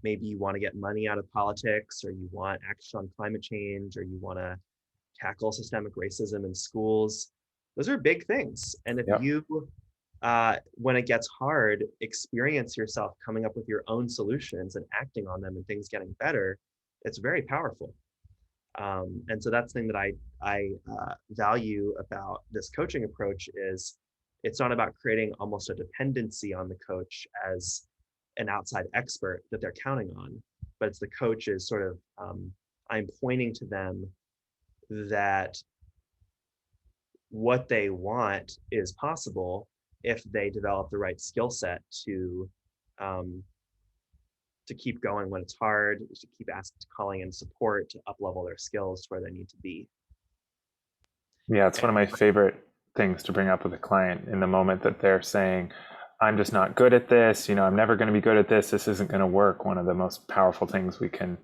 maybe you want to get money out of politics, or you want action on climate change, or you want to tackle systemic racism in schools. Those are big things. And if Yep. you, when it gets hard, experience yourself coming up with your own solutions and acting on them and things getting better, it's very powerful. And so that's the thing that I value about this coaching approach is it's not about creating almost a dependency on the coach as an outside expert that they're counting on, but it's the coach is sort of I'm pointing to them that what they want is possible if they develop the right skill set um, to keep going when it's hard, to keep calling in support, to up level their skills to where they need to be. Yeah, it's And one of my favorite things to bring up with a client in the moment that they're saying, I'm just not good at this. I'm never going to be good at this. This isn't going to work. One of the most powerful things we can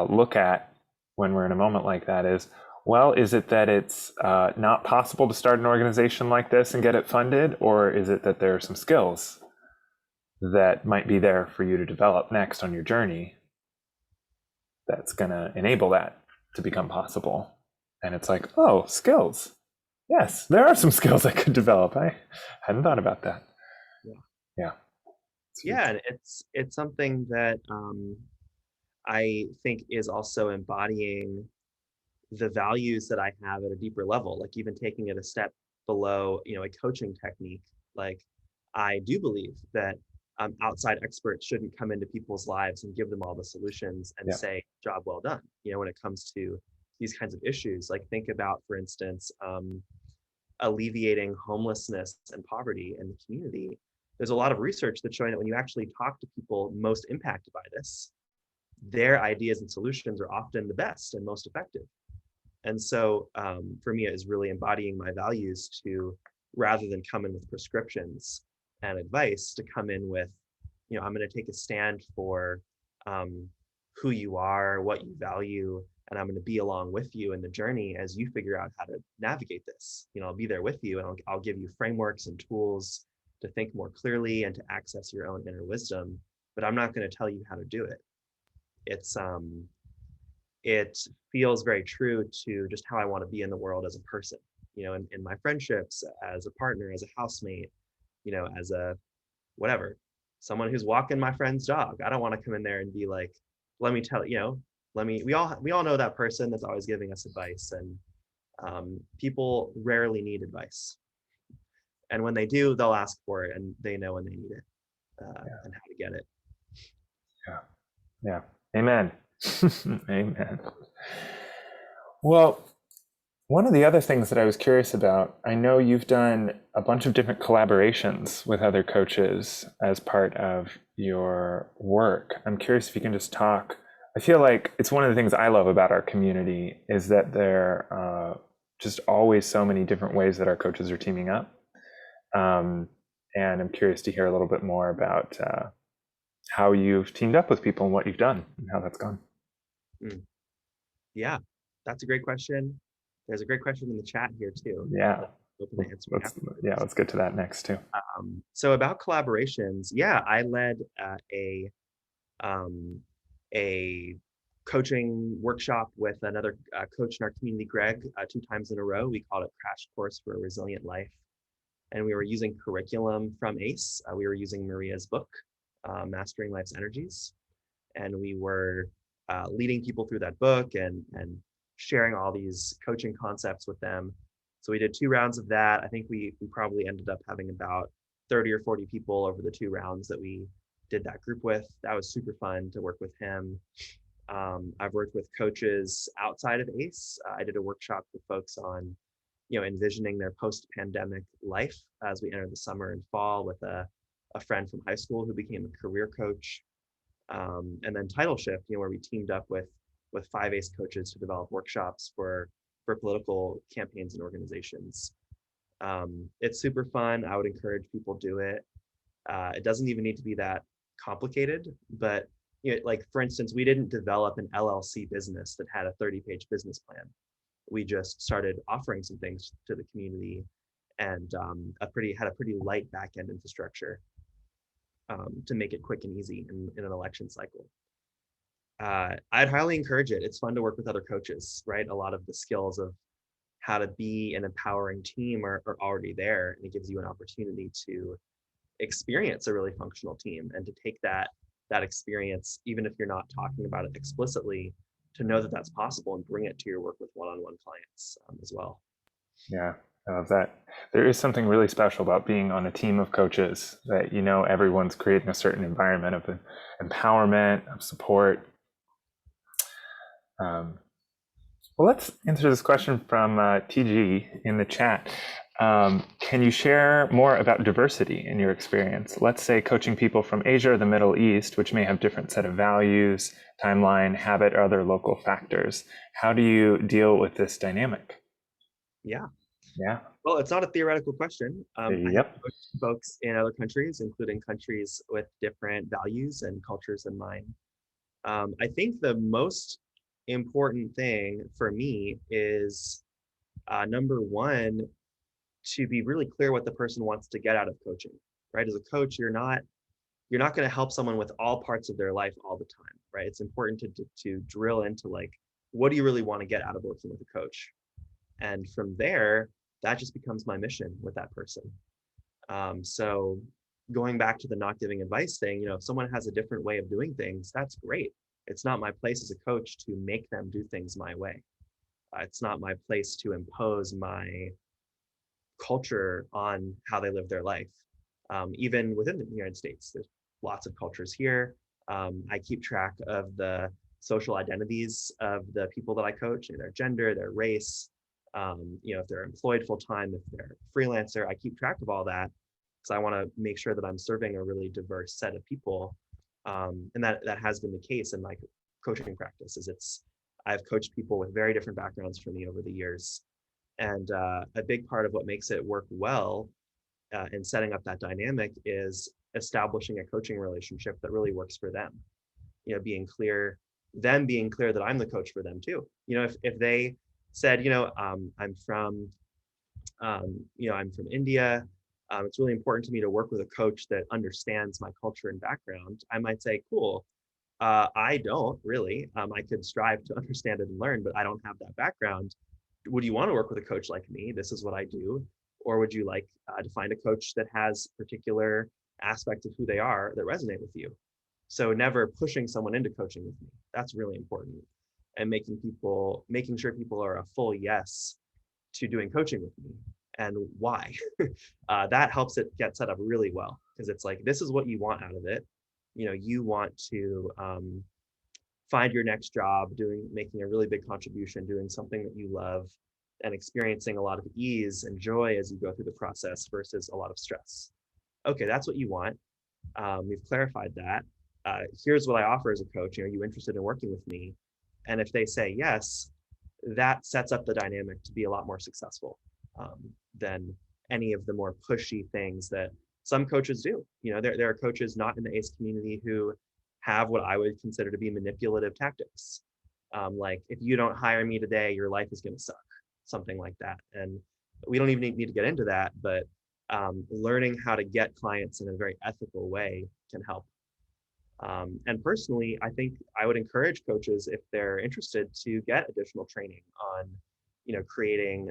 look at when we're in a moment like that is, well, is it that it's not possible to start an organization like this and get it funded? Or is it that there are some skills that might be there for you to develop next on your journey that's going to enable that to become possible? And it's like, oh, skills. Yes, there are some skills I could develop. I hadn't thought about that. yeah, Yeah. yeah, and it's something that I think is also embodying the values that I have at a deeper level, like even taking it a step below, a coaching technique. Like, I do believe that outside experts shouldn't come into people's lives and give them all the solutions and Yeah. say, job well done. When it comes to these kinds of issues, like think about, for instance, alleviating homelessness and poverty in the community. there's a lot of research that's showing that when you actually talk to people most impacted by this, their ideas and solutions are often the best and most effective. And so for me, it is really embodying my values to, rather than come in with prescriptions and advice, to come in with, I'm going to take a stand for who you are, what you value, and I'm going to be along with you in the journey as you figure out how to navigate this. I'll be there with you, and I'll give you frameworks and tools to think more clearly and to access your own inner wisdom, but I'm not going to tell you how to do it. It feels very true to just how I want to be in the world as a person, in my friendships, as a partner, as a housemate, as a whatever, someone who's walking my friend's dog. I don't want to come in there and be like, let me tell you, we all know that person that's always giving us advice, and people rarely need advice. And when they do, they'll ask for it, and they know when they need it and how to get it. Yeah. Amen. Amen. Well, one of the other things that I was curious about, I know you've done a bunch of different collaborations with other coaches as part of your work. I'm curious if you can just talk. I feel like it's one of the things I love about our community is that there are just always so many different ways that our coaches are teaming up. And I'm curious to hear a little bit more about how you've teamed up with people and what you've done and how that's gone. Yeah, that's a great question. There's a great question in the chat here too. Yeah. Open to answer. Let's get to that next too. So about collaborations, I led a coaching workshop with another coach in our community, Greg, 2 times in a row. We called it Crash Course for a Resilient Life. And we were using curriculum from ACE. We were using Maria's book, Mastering Life's Energies. And we were leading people through that book and sharing all these coaching concepts with them. So we did 2 rounds of that. I think we probably ended up having about 30 or 40 people over the 2 rounds that we did that group with. That was super fun to work with him. I've worked with coaches outside of ACE. I did a workshop with folks on, envisioning their post-pandemic life as we enter the summer and fall with a friend from high school who became a career coach. And then Title Shift, where we teamed up with 5 ACE coaches to develop workshops for political campaigns and organizations. It's super fun. I would encourage people to do it. It doesn't even need to be that complicated, but like for instance, we didn't develop an LLC business that had a 30-page business plan. We just started offering some things to the community and had a pretty light back-end infrastructure to make it quick and easy in an election cycle. I'd highly encourage it. It's fun to work with other coaches, right? A lot of the skills of how to be an empowering team are already there, and it gives you an opportunity to experience a really functional team and to take that experience, even if you're not talking about it explicitly, to know that that's possible and bring it to your work with one-on-one clients as well. Yeah, I love that. There is something really special about being on a team of coaches that, everyone's creating a certain environment of empowerment, of support. Well, let's answer this question from TG in the chat. Can you share more about diversity in your experience? Let's say coaching people from Asia or the Middle East, which may have different set of values, timeline, habit, or other local factors. How do you deal with this dynamic? Yeah. Well, it's not a theoretical question. I have coached folks in other countries, including countries with different values and cultures than mine. I think the most important thing for me is number one, to be really clear what the person wants to get out of coaching, right? As a coach, you're not going to help someone with all parts of their life all the time, right? It's important to drill into like, what do you really want to get out of working with a coach? And from there, that just becomes my mission with that person. So going back to the not giving advice thing, if someone has a different way of doing things, that's great. It's not my place as a coach to make them do things my way. It's not my place to impose my culture on how they live their life. Even within the United States, there's lots of cultures here. I keep track of the social identities of the people that I coach, their gender, their race, if they're employed full-time, if they're a freelancer. I keep track of all that because I want to make sure that I'm serving a really diverse set of people. And that has been the case in my coaching practice. I've coached people with very different backgrounds from me over the years. And a big part of what makes it work well in setting up that dynamic is establishing a coaching relationship that really works for them. Being clear that I'm the coach for them too. If they said, I'm from India. It's really important to me to work with a coach that understands my culture and background. I might say, cool. I don't really. I could strive to understand it and learn, but I don't have that background. Would you want to work with a coach like me? This is what I do. Or would you like to find a coach that has particular aspects of who they are that resonate with you? So never pushing someone into coaching with me. That's really important. And making sure people are a full yes to doing coaching with me and why. That helps it get set up really well, because it's like, this is what you want out of it. You want to find your next job, making a really big contribution, doing something that you love, and experiencing a lot of ease and joy as you go through the process versus a lot of stress. Okay, that's what you want. We've clarified that. Here's what I offer as a coach. Are you interested in working with me? And if they say yes, that sets up the dynamic to be a lot more successful than any of the more pushy things that some coaches do. There are coaches not in the ACE community who have what I would consider to be manipulative tactics. Like, if you don't hire me today, your life is going to suck, something like that. And we don't even need to get into that, but learning how to get clients in a very ethical way can help. And personally, I think I would encourage coaches, if they're interested, to get additional training on, creating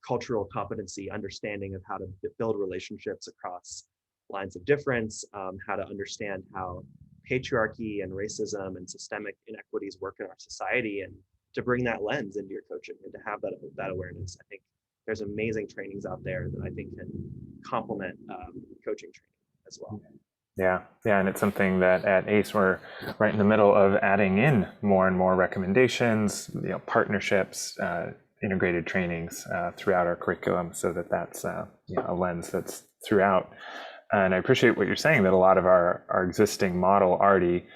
cultural competency, understanding of how to build relationships across lines of difference, how to understand how patriarchy and racism and systemic inequities work in our society, and to bring that lens into your coaching and to have that awareness. I think there's amazing trainings out there that I think can complement coaching training as well. Yeah, and it's something that at ACE we're right in the middle of adding in more and more recommendations, partnerships, integrated trainings throughout our curriculum, so that's a lens that's throughout. And I appreciate what you're saying, that a lot of our existing model already,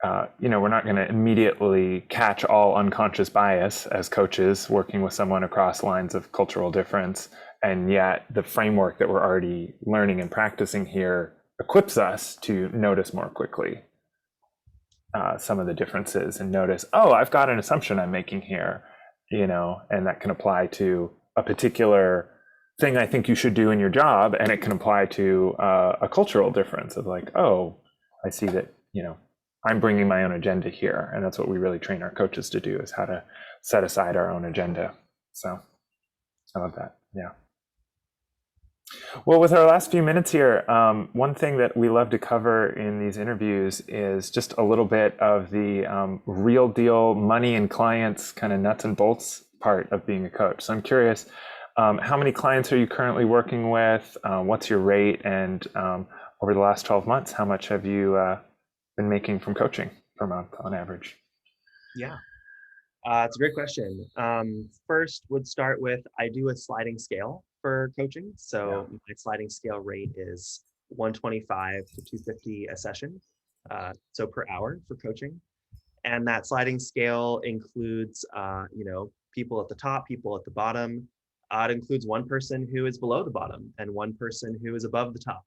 we're not going to immediately catch all unconscious bias as coaches working with someone across lines of cultural difference. And yet the framework that we're already learning and practicing here equips us to notice more quickly some of the differences and notice, oh, I've got an assumption I'm making here, and that can apply to a particular thing I think you should do in your job, and it can apply to a cultural difference of like, oh, I see that, I'm bringing my own agenda here. And that's what we really train our coaches to do, is how to set aside our own agenda. So I love that. Yeah. Well, with our last few minutes here, one thing that we love to cover in these interviews is just a little bit of the real deal money and clients kind of nuts and bolts part of being a coach. So I'm curious, how many clients are you currently working with? What's your rate? And over the last 12 months, how much have you been making from coaching per month on average? Yeah, it's a great question. First would start with, I do a sliding scale for coaching. So my sliding scale rate is $125 to $250 a session. So per hour for coaching. And that sliding scale includes, people at the top, people at the bottom. It includes one person who is below the bottom and one person who is above the top.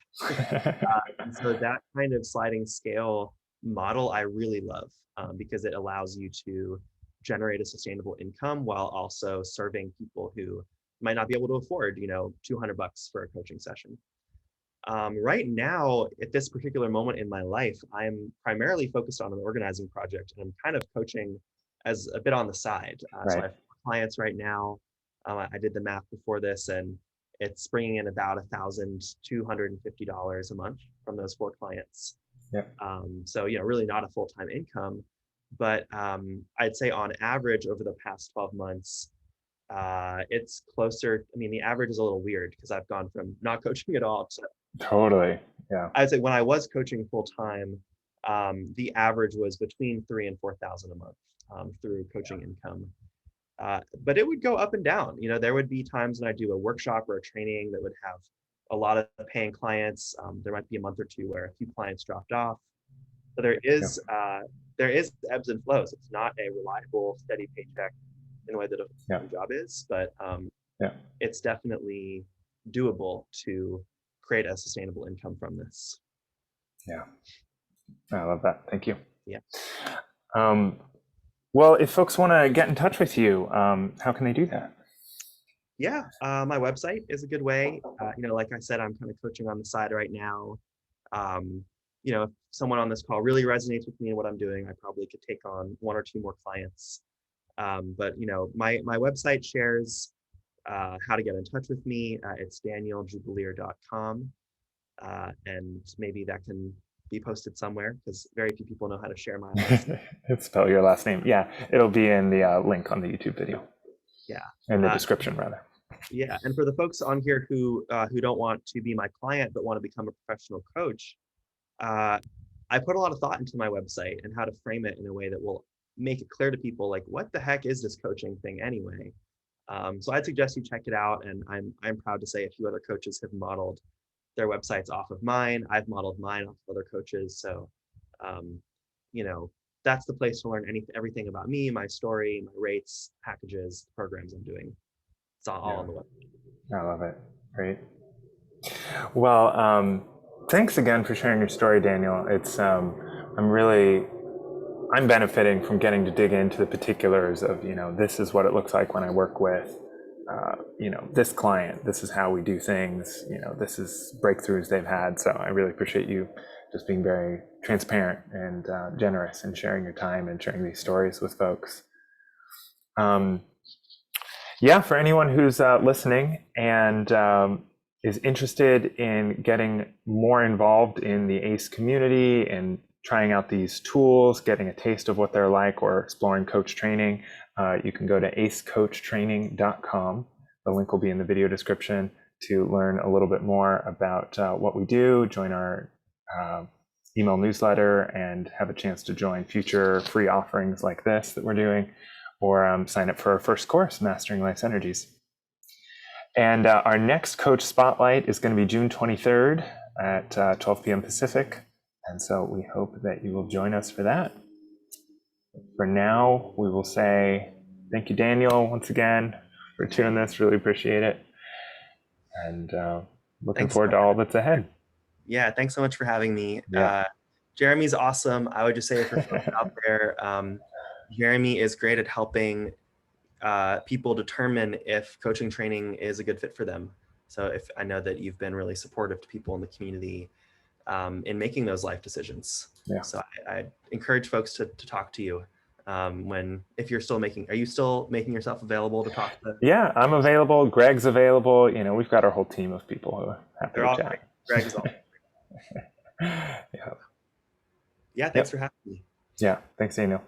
And so that kind of sliding scale model I really love, because it allows you to generate a sustainable income while also serving people who might not be able to afford, $200 for a coaching session. Right now, at this particular moment in my life, I'm primarily focused on an organizing project, and I'm kind of coaching as a bit on the side. So I have clients right now. I did the math before this, and it's bringing in about $1,250 a month from those 4 clients. Yeah. So, really not a full-time income, but I'd say on average over the past 12 months, it's closer. I mean, the average is a little weird because I've gone from not coaching at all to. Totally. Yeah. I'd say when I was coaching full-time, the average was between $3,000 and $4,000 a month through coaching income. But it would go up and down. There would be times when I do a workshop or a training that would have a lot of paying clients. There might be a month or two where a few clients dropped off. So there is ebbs and flows. It's not a reliable, steady paycheck in the way that a full-time job is, but it's definitely doable to create a sustainable income from this. Yeah, I love that. Thank you. Yeah. Well, if folks want to get in touch with you, how can they do that? Yeah, my website is a good way. Like I said, I'm kind of coaching on the side right now. If someone on this call really resonates with me and what I'm doing, I probably could take on 1 or 2 more clients. But my website shares how to get in touch with me. It's danieljubelirer.com, and maybe that can be posted somewhere because very few people know how to share my last name. Spell your last name. Yeah, it'll be in the link on the YouTube video. Yeah, in the description rather. Yeah, and for the folks on here who don't want to be my client but want to become a professional coach, I put a lot of thought into my website and how to frame it in a way that will make it clear to people, like, what the heck is this coaching thing anyway? So I'd suggest you check it out, and I'm proud to say a few other coaches have modeled their websites off of mine. I've modeled mine off of other coaches. So, that's the place to learn everything about me, my story, my rates, packages, programs I'm doing. It's all on the website. I love it. Great. Well, thanks again for sharing your story, Daniel. It's I'm benefiting from getting to dig into the particulars of, this is what it looks like when I work with, this client, this is how we do things, this is breakthroughs they've had. So I really appreciate you just being very transparent and generous in sharing your time and sharing these stories with folks. For anyone who's listening and is interested in getting more involved in the ACE community and trying out these tools, getting a taste of what they're like, or exploring coach training, you can go to acecoachtraining.com. The link will be in the video description to learn a little bit more about what we do, join our email newsletter, and have a chance to join future free offerings like this that we're doing, or sign up for our first course, Mastering Life's Energies. And our next Coach Spotlight is going to be June 23rd at 12 p.m. Pacific. And so we hope that you will join us for that. For now, we will say thank you, Daniel, once again, for doing this. Really appreciate it. And looking forward to all that's ahead. Yeah, thanks so much for having me. Yeah. Jeremy's awesome. I would just say for folks out there, Jeremy is great at helping people determine if coaching training is a good fit for them. So I know that you've been really supportive to people in the community in making those life decisions. Yeah. So I encourage folks to talk to you if you're still are you still making yourself available to talk to? Yeah, I'm available. Greg's available. We've got our whole team of people who are happy to chat. Greg is all. Yeah, thanks for having me. Yeah, thanks, Daniel.